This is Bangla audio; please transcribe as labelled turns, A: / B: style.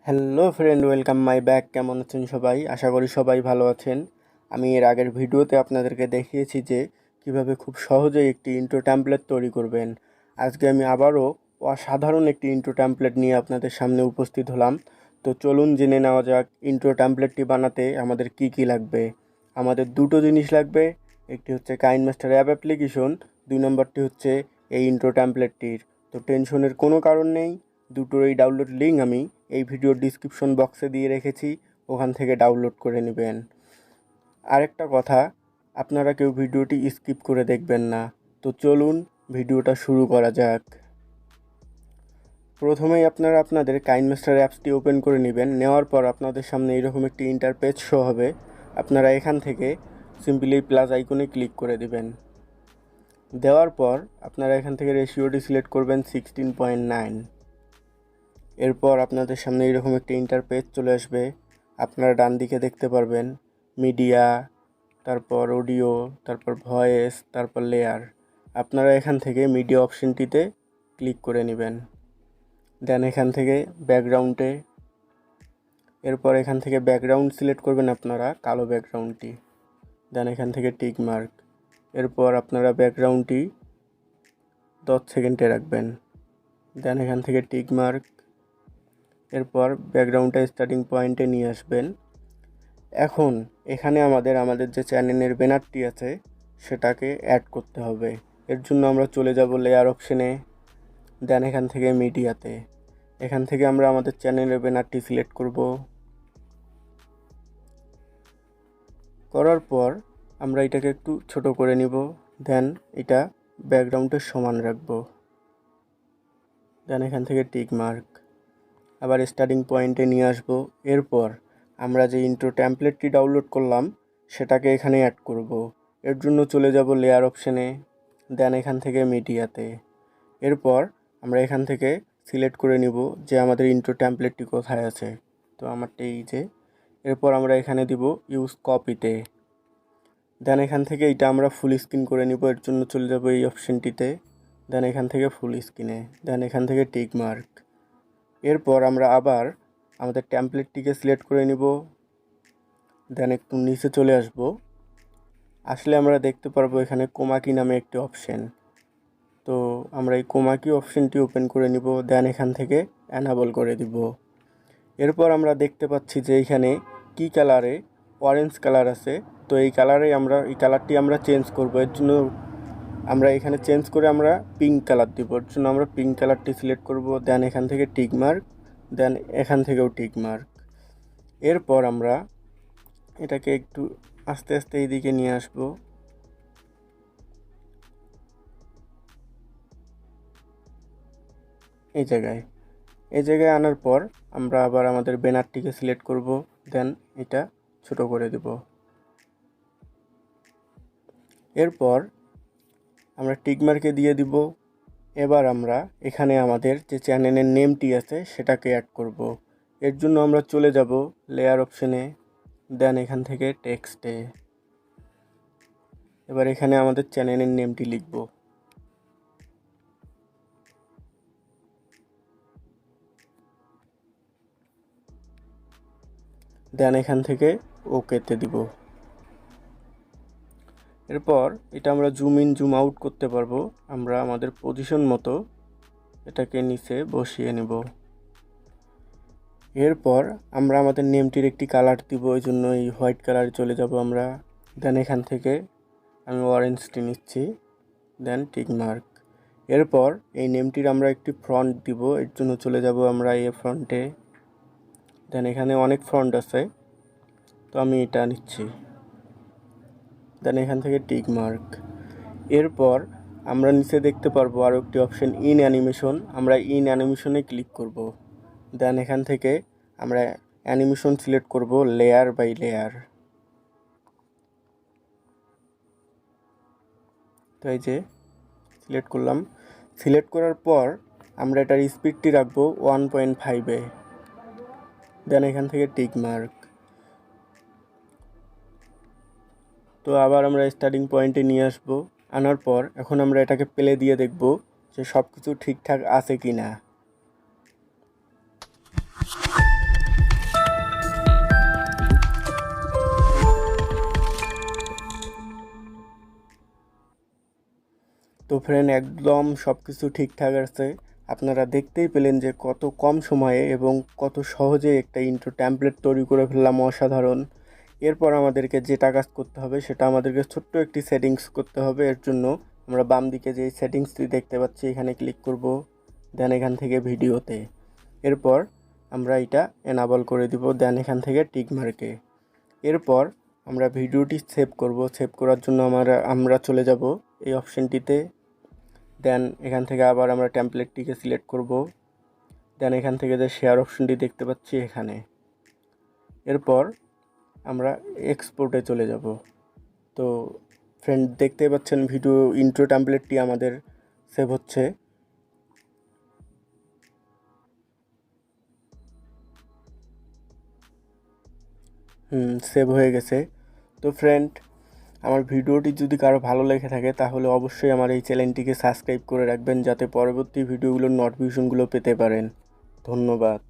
A: Hello friend, welcome my back. কেমন আছেন সবাই? আশা করি সবাই ভালো আছেন। আমি এর আগের ভিডিওতে আপনাদেরকে দেখিয়েছি যে কিভাবে খুব সহজেই একটি ইন্ট্রো ট্যাম্পলেট তৈরি করবেন। আজকে আমি আবারও অসাধারণ একটি ইন্ট্রো ট্যাম্পলেট নিয়ে আপনাদের সামনে উপস্থিত হলাম। তো চলুন জেনে নেওয়া যাক ইন্ট্রো ট্যাম্পলেটটি বানাতে আমাদের কি কি লাগবে। আমাদের দুটো জিনিস লাগবে, একটি হচ্ছে কাইনমাস্টার অ্যাপ অ্যাপ্লিকেশন, 2 নম্বরটি হচ্ছে এই ইন্ট্রো ট্যাম্পলেটটির। তো টেনশনের কোনো কারণ নেই, দুটোরই ডাউনলোড লিঙ্ক আমি এই ভিডিওর ডিসক্রিপশন বক্সে দিয়ে রেখেছি, ওখান থেকে ডাউনলোড করে নেবেন। আরেকটা কথা, আপনারা কেউ ভিডিওটি স্কিপ করে দেখবেন না। তো চলুন ভিডিওটা শুরু করা যাক। প্রথমেই আপনারা আপনাদের কাইনমাস্টার অ্যাপসটি ওপেন করে নেবেন। নেওয়ার পর আপনাদের সামনে এরকম একটি ইন্টারপেজ শো হবে। আপনারা এখান থেকে সিম্পলি প্লাস আইকনে ক্লিক করে দিবেন। দেওয়ার পর আপনারা এখান থেকে রেশিওটি সিলেক্ট করবেন 16.9। এরপর আপনাদের সামনে এরকম একটি ইন্টারপেজ চলে আসবে। আপনারা ডান দিকে দেখতে পারবেন মিডিয়া, তারপর অডিও, তারপর ভয়েস, তারপর লেয়ার। আপনারা এখান থেকে মিডিয়া অপশনটিতে ক্লিক করে নেবেন। দেন এখান থেকে ব্যাকগ্রাউন্ডে, এরপর এখান থেকে ব্যাকগ্রাউন্ড সিলেক্ট করবেন আপনারা কালো ব্যাকগ্রাউন্ডটি। দেন এখান থেকে টিক মার্ক। এরপর আপনারা ব্যাকগ্রাউন্ডটি 10 সেকেন্ডে রাখবেন। দেন এখান থেকে টিক মার্ক। এরপর ব্যাকগ্রাউন্ডটা স্টার্টিং পয়েন্টে নিয়ে আসবেন। এখন এখানে আমাদের যে চ্যানেলের ব্যানারটি আছে সেটাকে অ্যাড করতে হবে। এর জন্য আমরা চলে যাব লেয়ার অপশনে। দেন এখান থেকে মিডিয়াতে, এখান থেকে আমরা আমাদের চ্যানেলের ব্যানারটি সিলেক্ট করব। করার পর আমরা এটাকে একটু ছোট করে নিব। দেন এটা ব্যাকগ্রাউন্ডের সমান রাখব। দেন এখান থেকে টিক মার্ক, আবার স্টার্টিং পয়েন্টে নিয়ে আসব। এরপর আমরা যে ইন্ট্রো ট্যাম্পলেটটি ডাউনলোড করলাম সেটাকে এখানে অ্যাড করব। এর জন্য চলে যাব লেয়ার অপশনে। দেন এখান থেকে মিডিয়াতে। এরপর আমরা এখান থেকে সিলেক্ট করে নিব যে আমাদের ইন্ট্রো ট্যাম্পলেটটি কোথায় আছে। তো আমারটা এই যে। এরপর আমরা এখানে দিব ইউজ কপিতে। দেন এখান থেকে এটা আমরা ফুল স্ক্রিন করে নিব। এর জন্য চলে যাব এই অপশনটিতে। দেন এখান থেকে ফুল স্ক্রিনে। দেন এখান থেকে টিক মার্ক। এরপর আমরা আবার আমাদের ট্যাম্পলেটটিকে সিলেক্ট করে নিব। দেন একটু নিচে চলে আসব। আসলে আমরা দেখতে পারবো এখানে কোমাকি নামে একটি অপশন। তো আমরা এই কোমাকি অপশনটি ওপেন করে নিব। দেন এখান থেকে অ্যানাবল করে দিব। এরপর আমরা দেখতে পাচ্ছি যে এখানে কি কালারে অরেঞ্জ কালার আছে। তো এই কালারটি আমরা চেঞ্জ করব। এর জন্য আমরা এখানে চেঞ্জ করে আমরা পিঙ্ক কালার দিব। এর জন্য আমরা পিঙ্ক কালারটি সিলেক্ট করব। দেন এখান থেকে টিক মার্ক। দেন এখান থেকেও টিক মার্ক। এরপর আমরা এটাকে একটু আস্তে আস্তে এইদিকে নিয়ে আসব। এই জায়গায় আনার পর আমরা আবার আমাদের ব্যানারটিকে সিলেক্ট করব। দেন এটা ছোট করে দেব। এরপর আমরা টিক মার্কে দিয়ে দিব। এবার আমরা এখানে আমাদের যে চ্যানেলের নেমটি আছে সেটাকে অ্যাড করব। এর জন্য আমরা চলে যাব লেয়ার অপশনে। দেন এখান থেকে টেক্সটে। এবার এখানে আমাদের চ্যানেলের নেমটি লিখব। দেন এখান থেকে ওকেতে দিব। এরপর এটা আমরা জুম ইন জুম আউট করতে পারবো। আমরা আমাদের পজিশন মতো এটাকে নিচে বসিয়ে নেব। এরপর আমরা আমাদের নেমটির একটি কালার দিব। ওই জন্য এই হোয়াইট কালারে চলে যাব আমরা। দেন এখান থেকে আমি অরেঞ্জটি নিচ্ছি। দেন টিক মার্ক। এরপর এই নেমটির আমরা একটি ফন্ট দিব। এর জন্য চলে যাব আমরা এই ফন্টে। দেন এখানে অনেক ফন্ট আছে, তো আমি এটা নিচ্ছি। দেন এখান থেকে টিক মার্ক। এরপর আমরা নিচে দেখতে পারবো আরও একটি অপশন ইন অ্যানিমেশন। আমরা ইন অ্যানিমেশনে ক্লিক করব। দেন এখান থেকে আমরা অ্যানিমেশন সিলেক্ট করব লেয়ার বাই লেয়ার। তো এই যে সিলেক্ট করলাম। সিলেক্ট করার পর আমরা এটার স্পিডটি রাখবো 1.5-এ। দেন এখান থেকে টিক মার্ক। তো আবার আমরা স্টার্টিং পয়েন্টে নিয়ে আসব। আনার পর এখন আমরা এটাকে প্লে দিয়ে দেখব যে সব কিছু ঠিকঠাক আছে কি না। তো ফ্রেন্ড, একদম সব কিছু ঠিকঠাক আছে। আপনারা দেখতেই পেলেন যে কত কম সময়ে এবং কত সহজে একটা ইন্ট্রো টেমপ্লেট তৈরি করে ফেললাম, অসাধারণ। এরপর আমাদেরকে যেটা কাজ করতে হবে সেটা আমাদেরকে ছোট্ট একটি সেটিংস করতে হবে। এর জন্য আমরা বাম দিকে যে সেটিংসটি দেখতে পাচ্ছি এখানে ক্লিক করব, দেন এখান থেকে ভিডিওতে। এরপর আমরা এটা এনাবল করে দিব, দেন এখান থেকে টিক মার্কে। এরপর আমরা ভিডিওটি সেভ করব। সেভ করার জন্য আমরা চলে যাব এই অপশনটিতে, দেন এখান থেকে আবার আমরা টেমপ্লেটটিকে সিলেক্ট করব, দেন এখান থেকে যে শেয়ার অপশনটি দেখতে পাচ্ছি এখানে। এরপর আমরা এক্সপোর্টে চলে যাব। তো ফ্রেন্ড, দেখতে পাচ্ছেন ভিডিও ইন্ট্রো টেমপ্লেটটি আমাদের সেভ হচ্ছে। সেভ হয়ে গেছে। তো ফ্রেন্ড, আমার ভিডিওটি যদি কারো ভালো লেগে থাকে তাহলে অবশ্যই আমার এই চ্যানেলটিকে সাবস্ক্রাইব করে রাখবেন, যাতে পরবর্তী ভিডিওগুলোর নোটিফিকেশনগুলো পেতে পারেন। ধন্যবাদ।